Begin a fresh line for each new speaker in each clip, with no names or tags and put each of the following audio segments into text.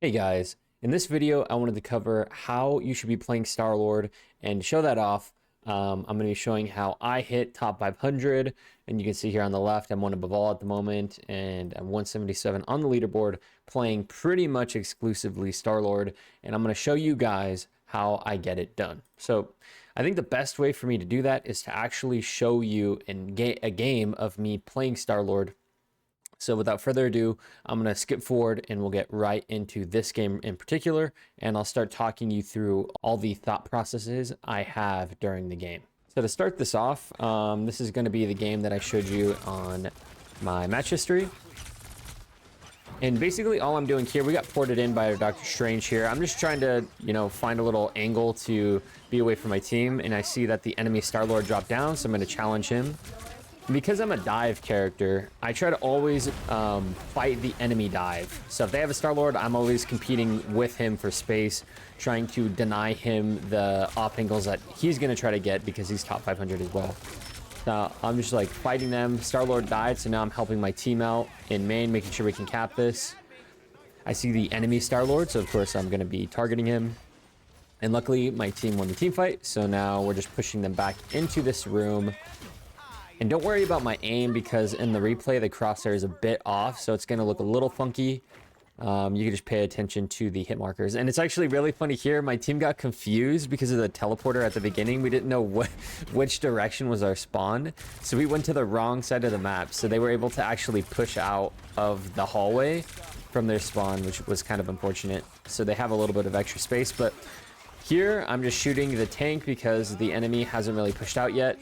Hey guys, in this video I wanted to cover how you should be playing Starlord, and to show that off, I'm going to be showing how I hit top 500, and you can see here on the left I'm one above all at the moment, and I'm 177 on the leaderboard playing pretty much exclusively Starlord, and I'm going to show you guys how I get it done. So I think the best way for me to do that is to actually show you a game of me playing Starlord. So without further ado, I'm going to skip forward and we'll get right into this game in particular, and I'll start talking you through all the thought processes I have during the game. So to start this off, this is going to be the game that I showed you on my match history. And basically all I'm doing here, we got ported in by Dr. Strange here. I'm just trying to, find a little angle to be away from my team, and I see that the enemy Starlord dropped down, so I'm going to challenge him. Because I'm a dive character, I try to always fight the enemy dive. So if they have a Starlord, I'm always competing with him for space, trying to deny him the off angles that he's going to try to get because he's top 500 as well. So I'm just like fighting them. Starlord died, so now I'm helping my team out in main, making sure we can cap this. I see the enemy Starlord, so of course I'm going to be targeting him. And luckily, my team won the team fight, so now we're just pushing them back into this room. And don't worry about my aim, because in the replay, the crosshair is a bit off, so it's going to look a little funky. You can just pay attention to the hit markers. And it's actually really funny here. My team got confused because of the teleporter at the beginning. We didn't know which direction was our spawn. So we went to the wrong side of the map. So they were able to actually push out of the hallway from their spawn, which was kind of unfortunate. So they have a little bit of extra space. But here, I'm just shooting the tank because the enemy hasn't really pushed out yet.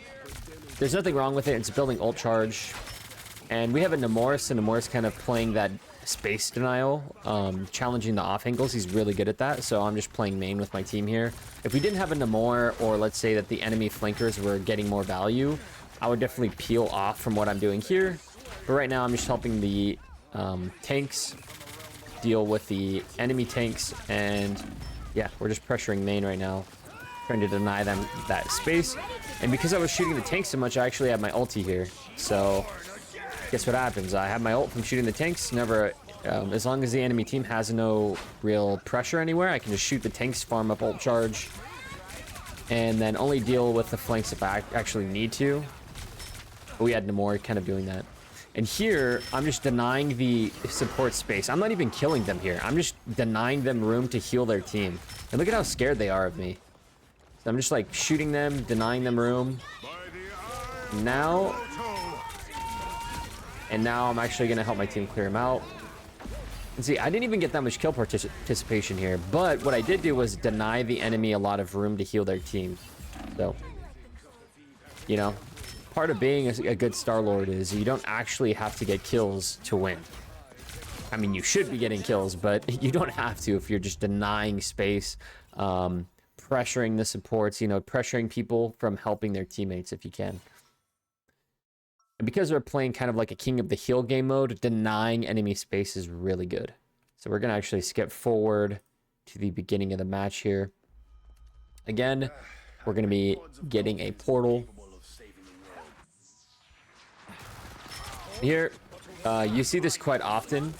There's nothing wrong with it. It's building ult charge. And we have a Nemours, and Nemours kind of playing that space denial, challenging the off angles. He's really good at that. So I'm just playing main with my team here. If we didn't have a Nemours, or let's say that the enemy flankers were getting more value, I would definitely peel off from what I'm doing here. But right now I'm just helping the tanks deal with the enemy tanks. And yeah, we're just pressuring main right now, trying to deny them that space. And because I was shooting the tanks so much, I actually had my ulti here. So guess what happens? I have my ult from shooting the tanks. Never, as long as the enemy team has no real pressure anywhere, I can just shoot the tanks, farm up ult charge, and then only deal with the flanks if I actually need to. But we had Nemours kind of doing that. And here, I'm just denying the support space. I'm not even killing them here. I'm just denying them room to heal their team. And look at how scared they are of me. I'm just like shooting them, denying them room. Now I'm actually going to help my team clear him out. And see, I didn't even get that much kill participation here, but what I did do was deny the enemy a lot of room to heal their team. So, part of being a good Starlord is you don't actually have to get kills to win. I mean, you should be getting kills, but you don't have to if you're just denying space, pressuring the supports, pressuring people from helping their teammates if you can. And because we're playing kind of like a King of the Hill game mode, denying enemy space is really good. So we're going to actually skip forward to the beginning of the match here. Again, we're going to be getting a portal. Here, you see this quite often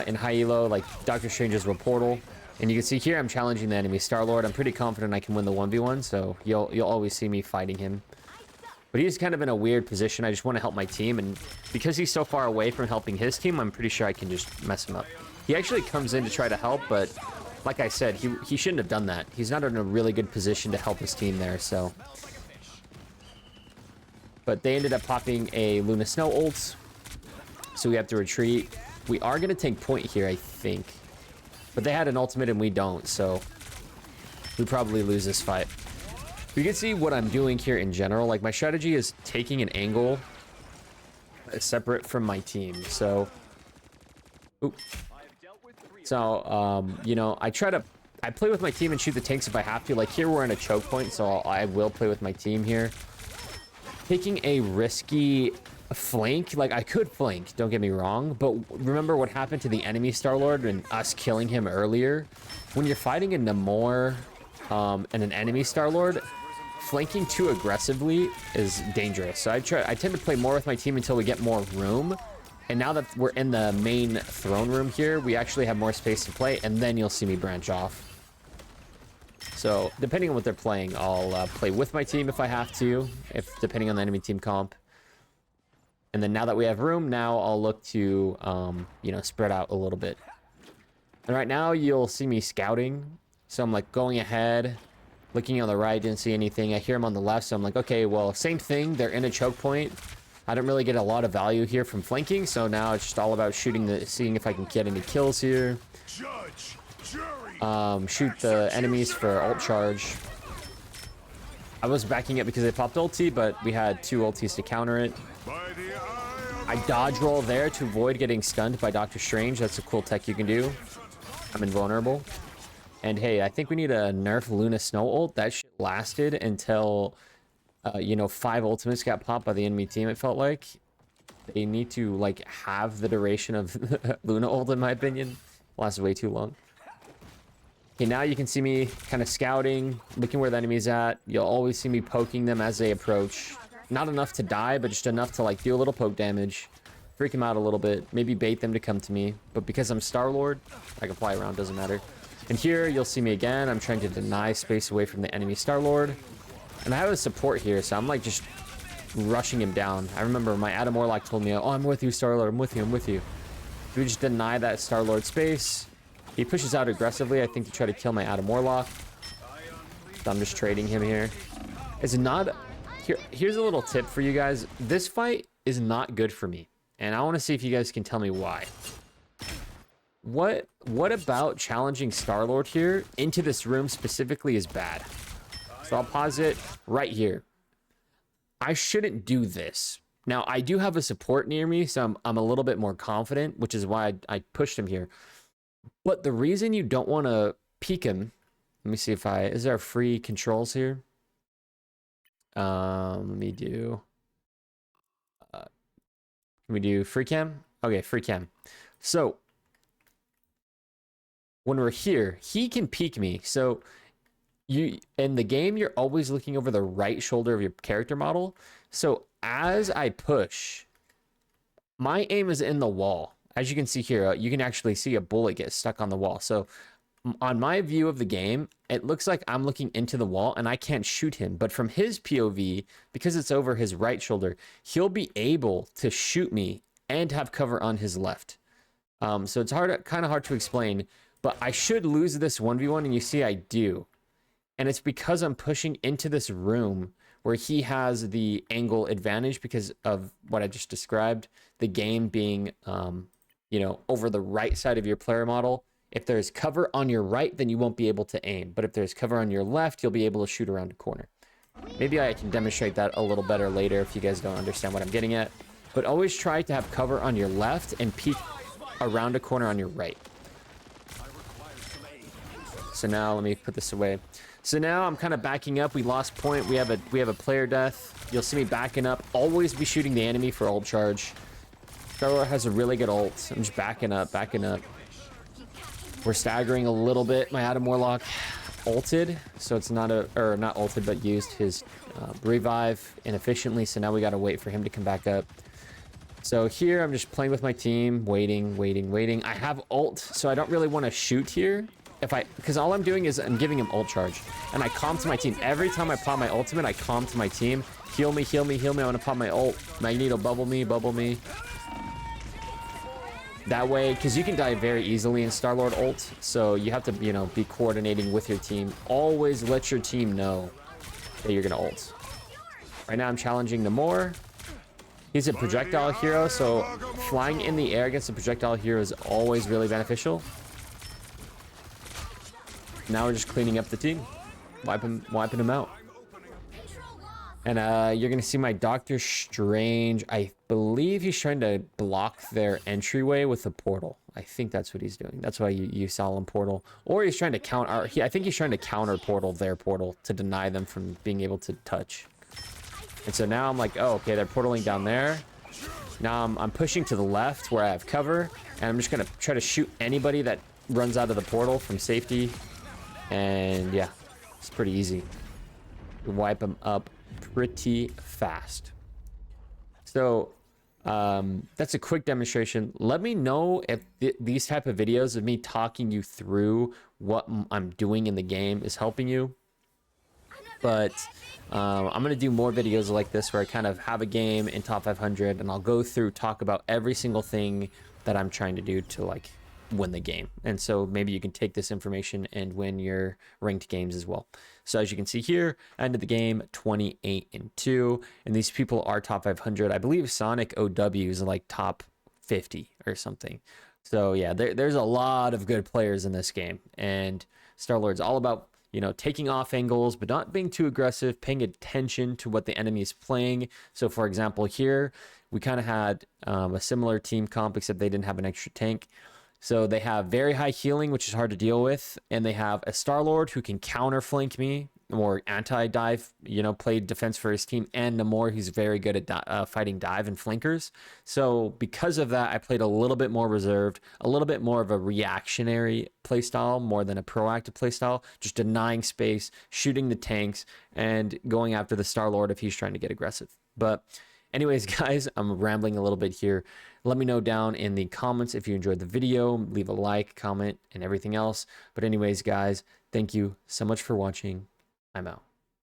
in high elo, like Dr. Strange's will portal. And you can see here I'm challenging the enemy Starlord. I'm pretty confident I can win the 1v1, so you'll always see me fighting him. But he's kind of in a weird position. I just want to help my team, and because he's so far away from helping his team, I'm pretty sure I can just mess him up. He actually comes in to try to help, but like I said, he shouldn't have done that. He's not in a really good position to help his team there, so. But they ended up popping a Luna Snow ult, so we have to retreat. We are going to take point here, I think. But they had an ultimate and we don't, so we probably lose this fight. You can see what I'm doing here in general. Like, my strategy is taking an angle separate from my team. So, I play with my team and shoot the tanks if I have to. Like, here we're in a choke point, so I will play with my team here. Taking a risky flank, like I could flank, don't get me wrong, but remember what happened to the enemy Starlord and us killing him earlier? When you're fighting a Nemours and an enemy Starlord, flanking too aggressively is dangerous. So I tend to play more with my team until we get more room, And now that we're in the main throne room here, we actually have more space to play, and then you'll see me branch off. So depending on what they're playing, I'll play with my team if I have to, depending on the enemy team comp. And then now that we have room, now I'll look to, you know, spread out a little bit. And right now you'll see me scouting. So I'm like going ahead, looking on the right, didn't see anything. I hear him on the left, so I'm like, okay, well, same thing. They're in a choke point. I don't really get a lot of value here from flanking, so now it's just all about seeing if I can get any kills here. Shoot the enemies for ult charge. I was backing it because they popped ulti, but we had 2 ultis to counter it. I dodge roll there to avoid getting stunned by Doctor Strange. That's a cool tech you can do. I'm invulnerable. And hey, I think we need a nerf Luna Snow ult. That shit lasted until, you know, 5 ultimates got popped by the enemy team, it felt like. They need to, like, have the duration of Luna ult, in my opinion. It lasted way too long. Okay, now you can see me kind of scouting, looking where the enemy's at. You'll always see me poking them as they approach. Not enough to die, but just enough to, like, do a little poke damage. Freak them out a little bit. Maybe bait them to come to me. But because I'm Starlord, I can fly around, doesn't matter. And here, you'll see me again. I'm trying to deny space away from the enemy Starlord. And I have a support here, so I'm, like, just rushing him down. I remember my Adam Warlock told me, oh, I'm with you, Starlord. I'm with you. I'm with you. We just deny that Starlord space. He pushes out aggressively, I think, to try to kill my Adam Warlock. So I'm just trading him here. It's not... Here's a little tip for you guys. This fight is not good for me. And I want to see if you guys can tell me why. What about challenging Starlord here into this room specifically is bad? So I'll pause it right here. I shouldn't do this. Now, I do have a support near me, so I'm a little bit more confident, which is why I pushed him here. But the reason you don't want to peek him... Let me see if is there free controls here? Let me do... can we do free cam? Okay, free cam. So, when we're here, he can peek me. So, in the game, you're always looking over the right shoulder of your character model. So, as I push, my aim is in the wall. As you can see here, you can actually see a bullet get stuck on the wall. So on my view of the game, it looks like I'm looking into the wall and I can't shoot him. But from his POV, because it's over his right shoulder, he'll be able to shoot me and have cover on his left. So it's kind of hard to explain, but I should lose this 1v1, and you see I do. And it's because I'm pushing into this room where he has the angle advantage because of what I just described, the game being, you know, over the right side of your player model. If there's cover on your right, then you won't be able to aim. But if there's cover on your left, you'll be able to shoot around a corner. Maybe I can demonstrate that a little better later if you guys don't understand what I'm getting at. But always try to have cover on your left and peek around a corner on your right. So now let me put this away. So now I'm kind of backing up. We lost point. We have a player death. You'll see me backing up. Always be shooting the enemy for ult charge. Starlord has a really good ult. I'm just backing up, backing up. We're staggering a little bit. My Adam Warlock ulted, so it's not not ulted, but used his revive inefficiently. So now we got to wait for him to come back up. So here I'm just playing with my team, waiting. I have ult, so I don't really want to shoot here. Because all I'm doing is I'm giving him ult charge, and I calm to my team. Every time I pop my ultimate, I calm to my team. Heal me, heal me, heal me. I want to pop my ult. Magneto, bubble me, bubble me. That way, because you can die very easily in Starlord ult, so you have to, you know, be coordinating with your team. Always let your team know that you're gonna ult. Right now I'm challenging Namor. He's a projectile hero, so flying in the air against a projectile hero is always really beneficial. Now we're just cleaning up the team, wiping him out. And you're gonna see my Doctor Strange. I believe he's trying to block their entryway with the portal. I think that's what he's doing. That's why you saw him portal. Or he's trying to counter. I think he's trying to counter portal their portal to deny them from being able to touch. And so now I'm like, oh, okay, they're portaling down there. Now I'm pushing to the left where I have cover, and I'm just gonna try to shoot anybody that runs out of the portal from safety. And yeah, it's pretty easy. Wipe them up pretty fast. So That's a quick demonstration. Let me know if these type of videos of me talking you through what I'm doing in the game is helping you. But I'm going to do more videos like this where I kind of have a game in top 500 and I'll go through, talk about every single thing that I'm trying to do to like win the game. And so maybe you can take this information and win your ranked games as well. So as you can see here, end of the game 28-2, and these people are top 500. I believe Sonic OW is like top 50 or something. So yeah, there's a lot of good players in this game, and Starlord's all about, you know, taking off angles, but not being too aggressive, paying attention to what the enemy is playing. So for example, here, we kind of had a similar team comp, except they didn't have an extra tank. So they have very high healing, which is hard to deal with. And they have a Starlord who can counter flank me or anti-dive, you know, play defense for his team, and Namor, who's very good at fighting dive and flankers. So because of that, I played a little bit more reserved, a little bit more of a reactionary playstyle more than a proactive playstyle, just denying space, shooting the tanks, and going after the Starlord if he's trying to get aggressive. But anyways, guys, I'm rambling a little bit here. Let me know down in the comments if you enjoyed the video. Leave a like, comment, and everything else. But anyways, guys, thank you so much for watching. I'm out.